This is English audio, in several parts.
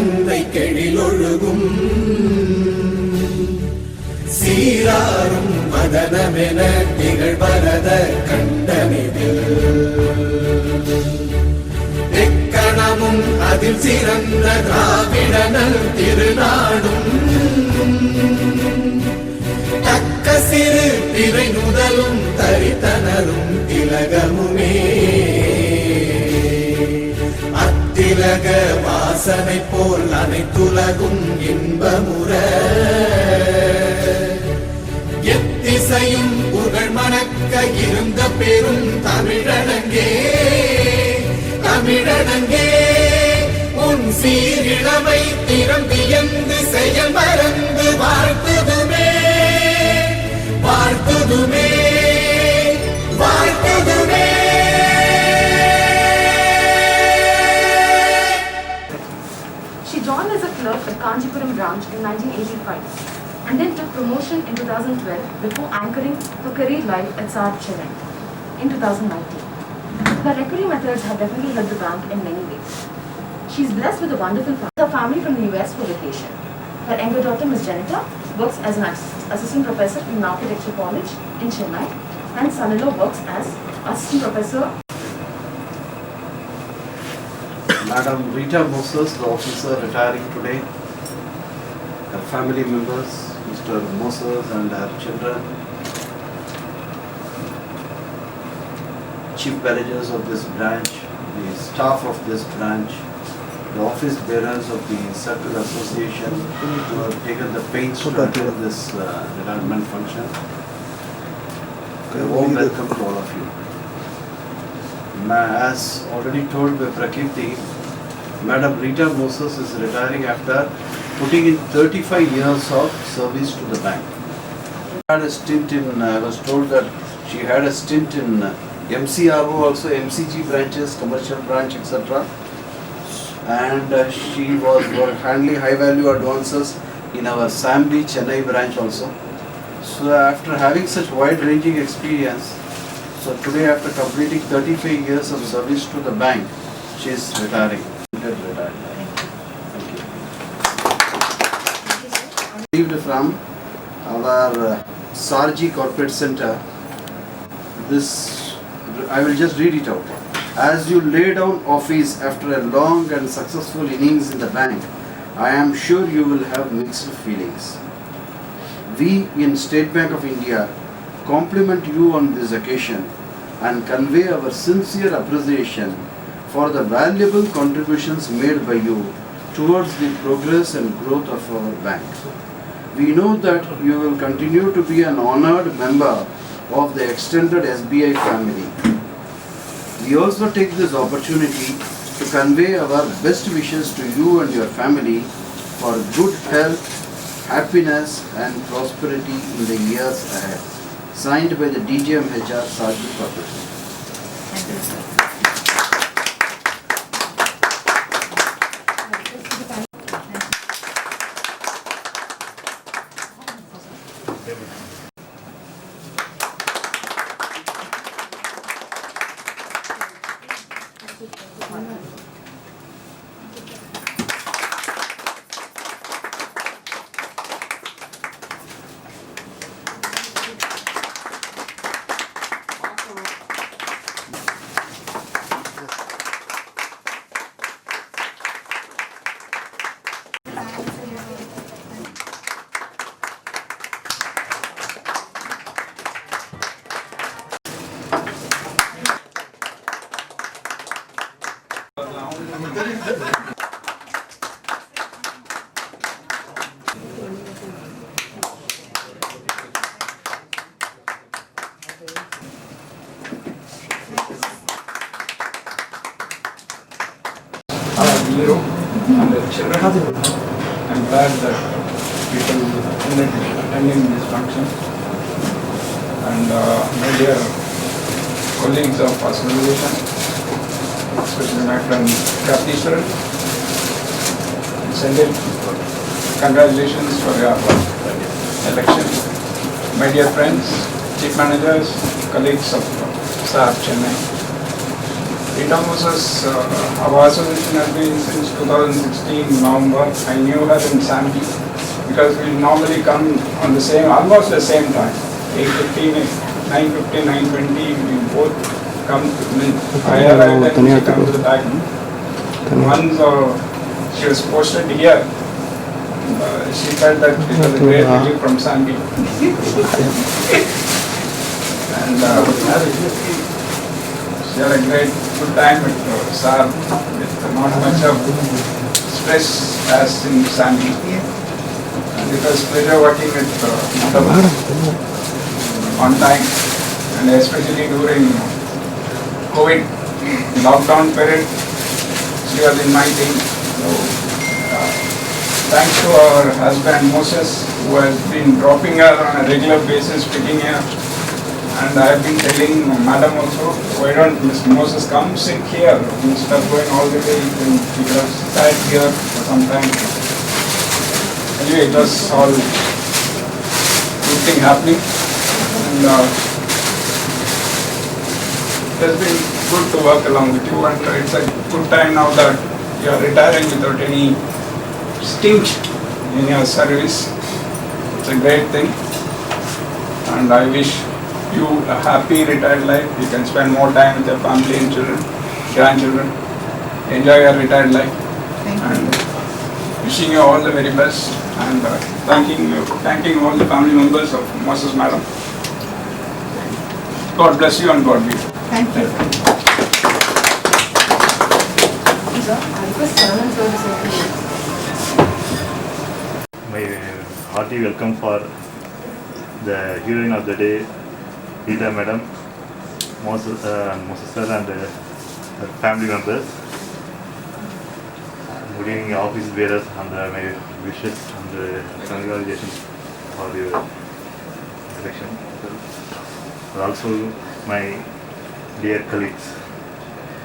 தந்தை கெழிலொழுகும் சீராரும் மதனமென திகழ்வரத கண்டனிதில் எக்கணமும் அதில் சிறந்த திராவிடனல் திருநாடும் தக்க சிறு திரை நுதலும் தரித்தனரும் திலகமுமே அத்திலக வாசனை போல் அனைத்துலகும் இன்பமுற எத்திசையும் புகழ் மணக்க இருந்த பெரும் தமிழனங்கே தமிழனங்கே உன் சீரிழமை திறம்பியந்து செயல் மறந்து வாழ்த்துதுமே வாழ்த்துதுமே வாழ்த்துதுமே. She joined as a clerk at Kanchipuram branch in 1985 and then took promotion in 2012 before anchoring her career life at Saab Chennai in 2019. The recruiting methods have definitely helped the bank in many ways. She is blessed with a wonderful family. Her family from the US for vacation. Her younger daughter, Ms. Janita, works as an assistant professor in Architecture College in Chennai, and son-in-law works as assistant professor. Madam Rita Moses, the officer retiring today, her family members, Mr. Moses and her children, chief managers of this branch, the staff of this branch, the office bearers of the Circle Association who have taken the pains to attend this retirement function. A warm welcome to all of you. As already told by Prakriti, Madam Rita Moses is retiring after putting in 35 years of service to the bank. She had a stint in, I was told that she had a stint in MCRO also, MCG branches, commercial branch, etc. And she was handling high value advances in our Sambi Chennai branch also. So after having such wide ranging experience, so today after completing 35 years of service to the bank, she is retiring. Thank you. Received from our Sarji Corporate Center. This, I will just read it out. As you lay down office after a long and successful innings in the bank, I am sure you will have mixed feelings. We in State Bank of India compliment you on this occasion and convey our sincere appreciation for the valuable contributions made by you towards the progress and growth of our bank. We know that you will continue to be an honored member of the extended SBI family. We also take this opportunity to convey our best wishes to you and your family for good health, happiness and prosperity in the years ahead. Signed by the DGMHR Sarji Corporation. Thank you, sir. hero and the children. I'm glad that people attending this function. And my dear colleagues of association, especially my friend Kartishwaran, send it. Congratulations for your election. My dear friends, chief managers, colleagues of Saab Chennai, Rita Moses, our association has been since 2016 November. I knew her in Sandy because we normally come on the same, almost the same time, 8:15, 9:15, 9:20. We both come. I arrived and she comes to the back. Once she was posted here. She felt that it was a great relief from Sandy. And she had a great good time with SAR with not much of stress as in Sandy. And it was pleasure working with Madam on time, and especially during COVID lockdown period, she was in my team. So, thanks to our husband Moses, who has been dropping her on a regular basis, picking her. And I have been telling Madam also, why don't Mr. Moses come sit here instead of going all the way, you could have sat here for some time. Anyway, it was all good thing happening. And it has been good to work along with you, and it's a good time now that you are retiring without any stint in your service. It's a great thing, and I wish you a happy retired life. You can spend more time with your family and children, grandchildren. Enjoy your retired life. And wishing you all the very best, and thanking all the family members of Moses Madam. God bless you and God be with you. Thank you. Sir, I request Saranan sir to say a few words. My hearty welcome for the heroine of the day, Rita Madam, Moses sir and her family members. Good evening, office bearers, and my wishes and congratulations for your election. And also my dear colleagues.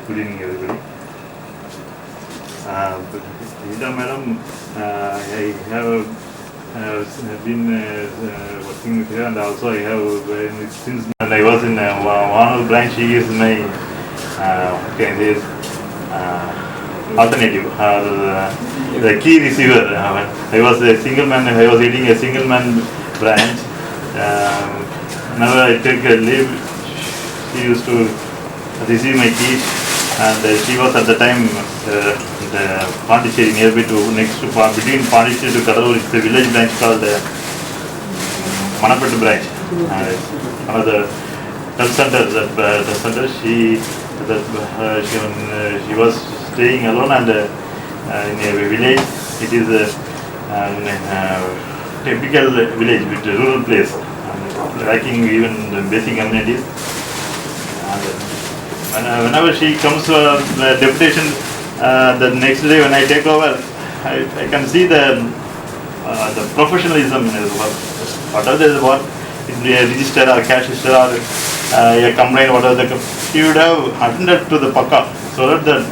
Good evening, everybody. Rita Madam, I have been working with her, and also I have since I was in one branch. She is my alternative, the key receiver. I was a single man. I was leading a single man branch. Whenever I take a leave, she used to receive my keys, and she was at the time the Pondicherry, nearby to next to between Pondicherry to Kadavur. It's a village branch called Manapattu branch. One of the health centers. She was staying alone, and in a village. It is a typical village with a rural place, lacking even the basic amenities. And whenever she comes for the deputation, the next day when I take over, I can see the professionalism in his work. Whatever the work, if a register or cash register or a complaint, whatever she would have attended to the pakka, so that the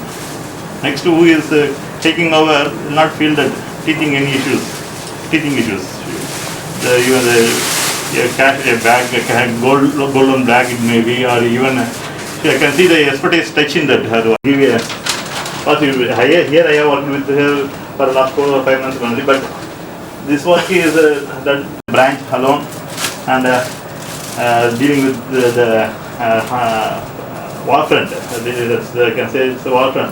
next who is taking over will not feel that teething issues. Even a cash, a bag, a golden bag it may be, or even I can see the expertise touch in that. Her give a here I have worked with her for the last 4 or 5 months only, but this work is that branch alone, and dealing with the war front. I can say it's the war front.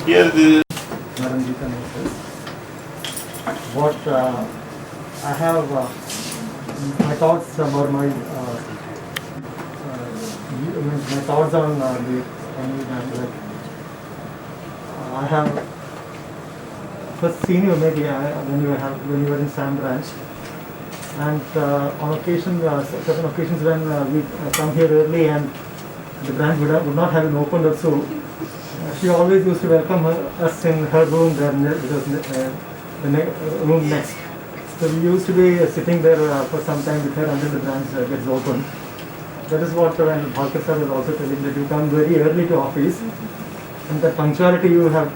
Here the Madam Rita Moses. What I have my thoughts about my thoughts on the like I have first seen you maybe when you were in Sam branch, and on occasion certain occasions when we come here early and the branch would not have been opened or so, she always used to welcome us in her room there, because the room next. So we used to be sitting there for some time with her until the branch gets opened. That is what Bhalkar sir was also telling, that you come very early to office, and the punctuality you have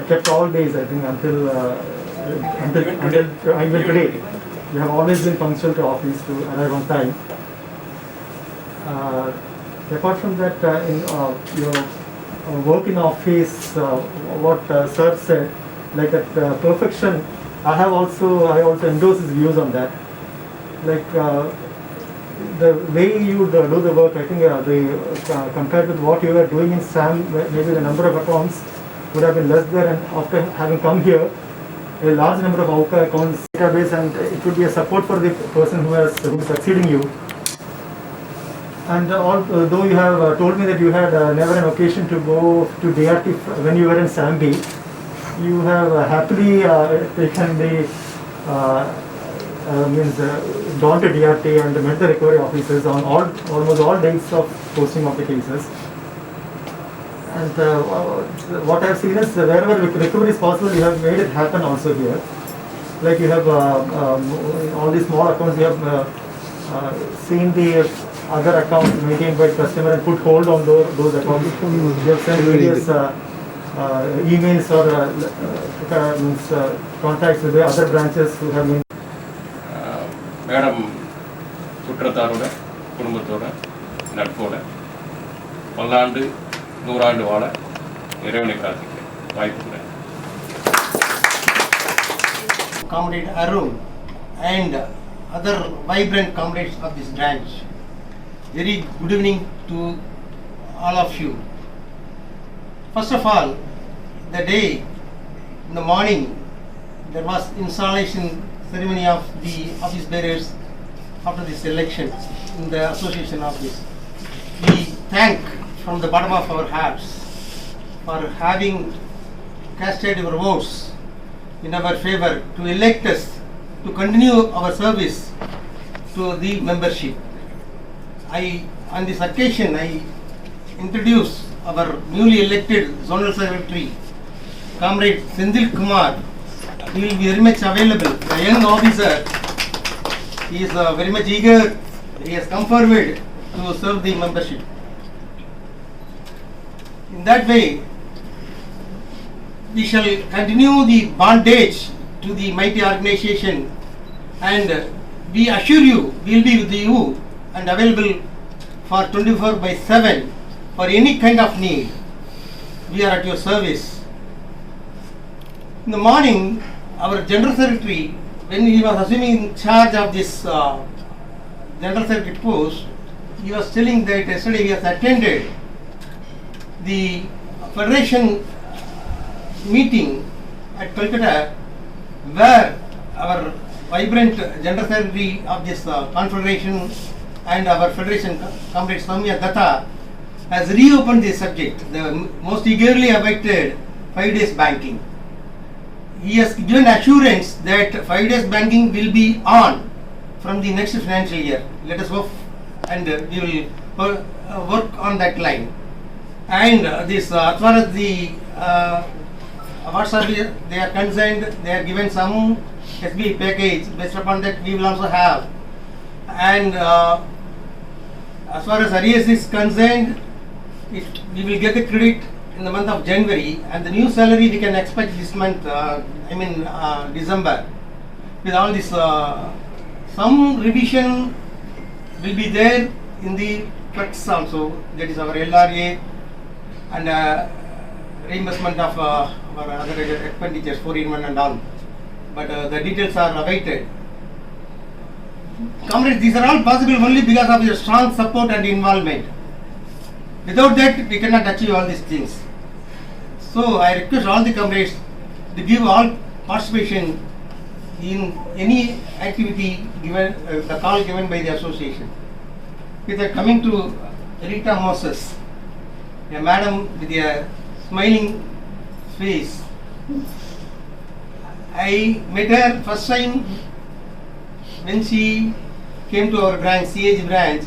kept all days, I think, until even today. You have always been punctual to office, to arrive on time. Apart from that, in your work in office, what sir said, like that perfection, I also endorse his views on that. Like the way you do the work, I think compared with what you were doing in SAM, maybe the number of accounts would have been less there, and after having come here, a large number of AUCA accounts database, and it would be a support for the person who is succeeding you. And though you have told me that you had never an occasion to go to DRT when you were in SAMB, you have happily taken the gone to DRT and met the recovery officers on almost all days of posting of the cases. And what I have seen is wherever recovery is possible, you have made it happen also here. Like you have all these small accounts, you have seen the other accounts maintained by the customer and put hold on those accounts. You have sent various emails or contacts with the other branches who have been. Madam குற்றத்தாரோட குடும்பத்தோட நட்போட பல்லாண்டு 100 ஆண்டு வாழ இறைவனை பிரார்த்திக்கிறேன். வாய்ப்பு Comrade Arun and other vibrant comrades of this branch. Very good evening to all of you. First of all, the day in the morning there was installation ceremony of the office bearers after this election in the association office. We thank from the bottom of our hearts for having casted your votes in our favor to elect us to continue our service to the membership. On this occasion, I introduce our newly elected Zonal Secretary, Comrade Sendil Kumar. He will be very much available. The young officer, he is very much eager. He has come forward to serve the membership. In that way, we shall continue the bondage to the mighty organization, and we assure you we will be with you and available for 24/7 for any kind of need. We are at your service. In the morning, our General Secretary, when he was assuming charge of this General Secretary post, he was telling that yesterday he has attended the Federation meeting at Calcutta, where our vibrant General Secretary of this Confederation and our Federation, Comrade Samya Datta, has reopened this subject, the most eagerly awaited 5 days banking. He has given assurance that 5 days banking will be on from the next financial year. Let us hope, and we will work on that line. And this, as far as the WhatsApp they are concerned, they are given some SB package. Based upon that, we will also have. And as far as arrears is concerned, we will get the credit in the month of January, and the new salary we can expect this month, December. With all this, some revision will be there in the tax also, that is our LRA, and reimbursement of our other expenditures, 4-in-1 and all. But the details are awaited. Comrades, these are all possible only because of your strong support and involvement. Without that, we cannot achieve all these things. So I request all the comrades to give all participation in any activity given, the call given by the association. With that, coming to Rita Moses, a madam with a smiling face. I met her first time when she came to our branch, CH branch,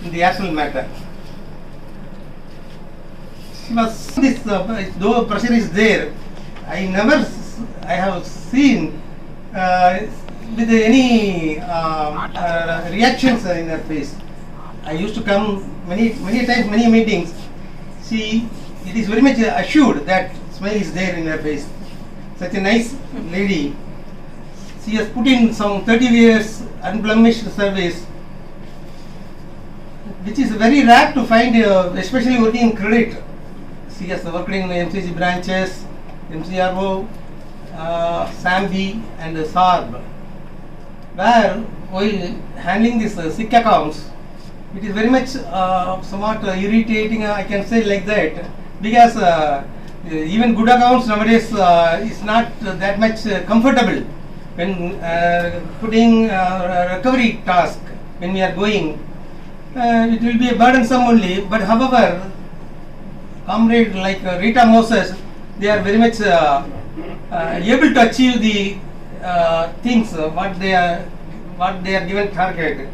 in the Aircel matter. She was this, though pressure is there, I have seen with any reactions in her face. I used to come many times, many meetings. It is very much assured that smile is there in her face. Such a nice lady. She has put in some 30 years unblemished service which is very rare to find, especially working in credit. She has worked in MCC branches, MCRO, SAMB and SARB, where while handling these sick accounts, it is very much somewhat irritating, I can say like that, because even good accounts nowadays is not that much comfortable when putting recovery task when we are going. It will be a burdensome only, but however, comrade like Rita Moses, they are very much able to achieve the things what they are given target.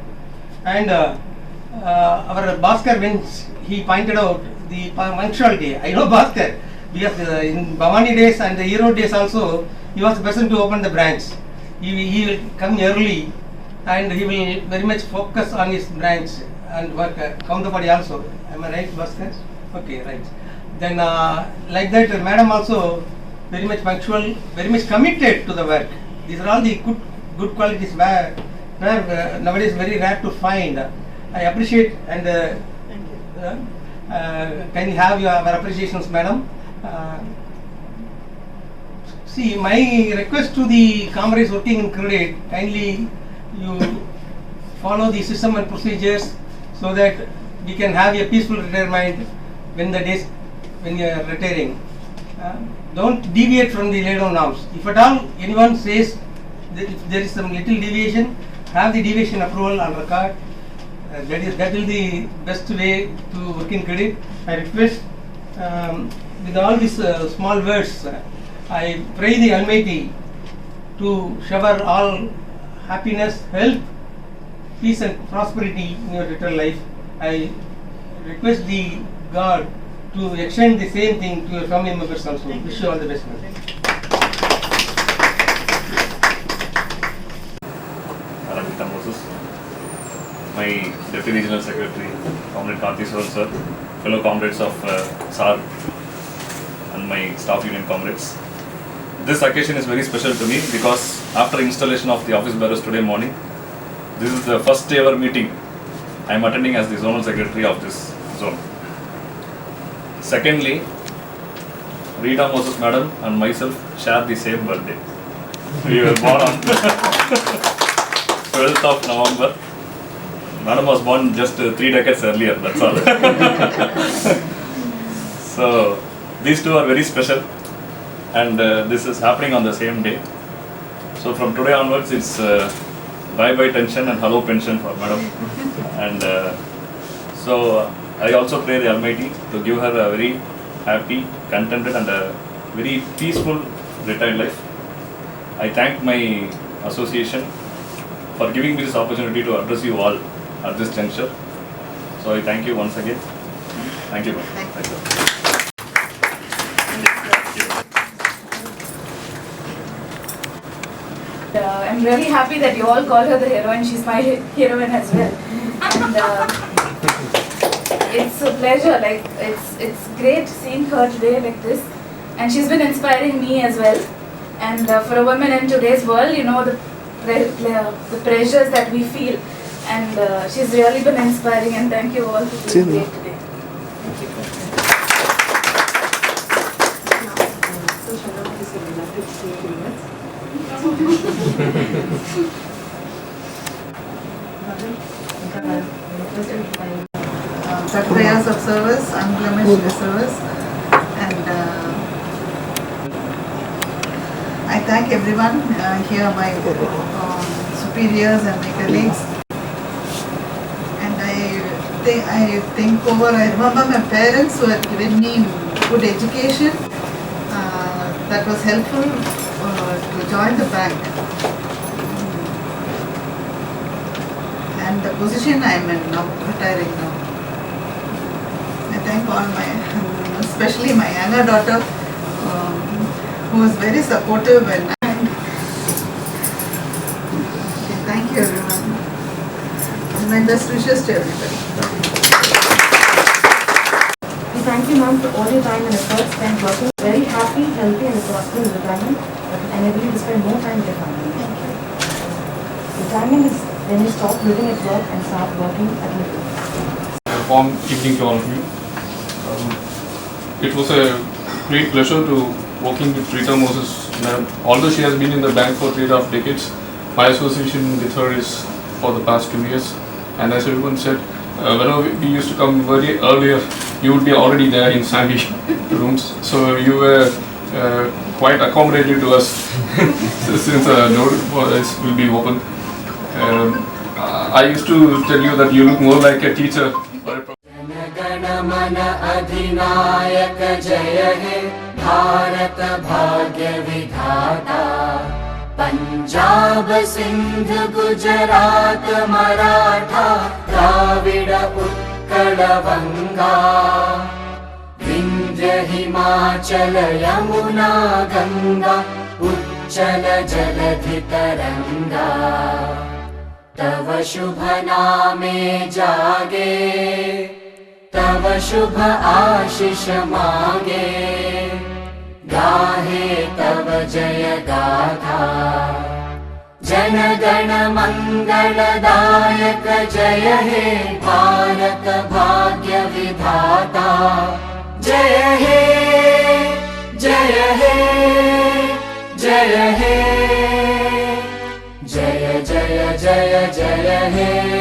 And our Bhaskar, when he pointed out the punctuality, I know Bhaskar because in Bhavani days and the Hero days also, he was the person to open the branch. He will come early and he will very much focus on his branch and work. Counterparty also. Am I right, Bhaskar? Okay, right. Then like that, Madam also very much punctual, very much committed to the work. These are all the good qualities where nowadays very rare to find. I appreciate and can you have your appreciations, Madam? See, my request to the comrades working in credit, kindly you follow the system and procedures so that we can have a peaceful retirement when the days when you are retiring. Don't deviate from the laid down norms. If at all anyone says that if there is some little deviation, have the deviation approval on record. That will be the best way to work in credit. I request with all these small words, I pray the Almighty to shower all happiness, health, peace and prosperity in your return life. I request the God to extend the same thing to your family members also. Wish you all the best. Rita Moses, my Deputy Regional Secretary, Comrade Karthi Swaran sir, fellow comrades of SAR and my staff union comrades. This occasion is very special to me because after installation of the office bearers today morning, this is the first ever meeting I am attending as the zonal secretary of this zone. Secondly, Rita Moses madam and myself share the same birthday. We were born on 12th of November. Madam was born just 3 decades earlier, that's all. So, these two are very special and this is happening on the same day. So, from today onwards, it's bye-bye tension and hello pension for Madam. And so, I also pray the Almighty to give her a very happy, contented and a very peaceful retired life. I thank my association for giving me this opportunity to address you all at this juncture. So I thank you once again. Thank you. Thank you. I'm really happy that you all call her the heroine. She's my heroine as well. And it's a pleasure. Like it's great seeing her today like this. And she's been inspiring me as well. And for a woman in today's world, you know the pressures that we feel. And she's really been inspiring. And thank you all for being here today. Satrayas of service, unblemished service, and I thank everyone here, my superiors and my colleagues, and I think over. I remember my parents who had given me good education that was helpful to join the bank. And the position I am in now, retiring now. I thank all my, especially my younger daughter, who was very supportive and thank you everyone. And my best wishes to everybody. We thank you, ma'am, for all your time and efforts spent working. Very happy, healthy, and prosperous retirement that will enable you to spend more time with your family. Thank you. Retirement is when you stop living at work and start working at living. warm evening to all of you. It was a great pleasure to working with Rita Moses. Although she has been in the bank for 3.5 decades, my association with her is for the past 2 years. And as everyone said, whenever we used to come very earlier, you would be already there in Sandy rooms. So you were quite accommodating to us since the door will be open. I used to tell you that you look more like a teacher. गण अधिनायक जय हे भारत भाग्य विधाता पंजाब सिंध गुजरात मराठा द्राविड उत्कल बंगा विंध्य हिमाचल यमुना गंगा उच्चल जलधि तरंगा तव शुभ नामे जागे तव शुभ आशीष मागे गाहे तव जय गाथा जन गण मंगलदायक जय हे भारत भाग्य विधाता जय हे जय हे जय हे जय जय जय जय हे